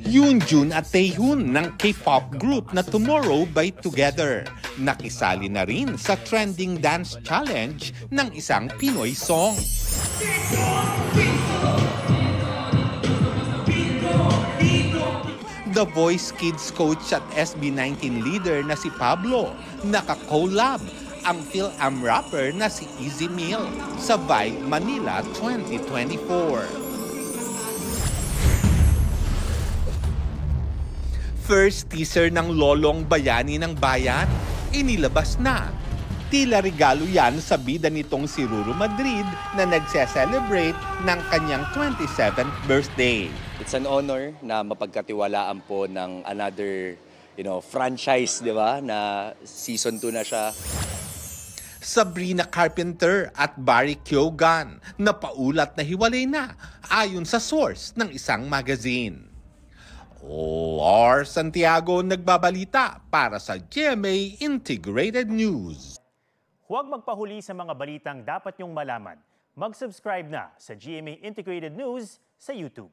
Yoonjun at Taehoon ng K-pop group na Tomorrow by Together. Nakisali na rin sa trending dance challenge ng isang Pinoy song. The Voice Kids coach at SB19 leader na si Pablo, naka-collab ang Phil-Am rapper na si Easy Meal sa Vibe Manila 2024. First teaser ng Lolong Bayani ng Bayan, inilabas na. Tila regalo yan sa bida nitong si Ruru Madrid na nagse-celebrate ng kanyang 27th birthday. It's an honor na mapagkatiwalaan po ng another, franchise, di ba? Na season 2 na siya. Sabrina Carpenter at Barry Keoghan na paulat na hiwalay na ayon sa source ng isang magazine. Lor Santiago nagbabalita para sa GMA Integrated News. Huwag magpahuli sa mga balitang dapat niyong malaman. Mag-subscribe na sa GMA Integrated News sa YouTube.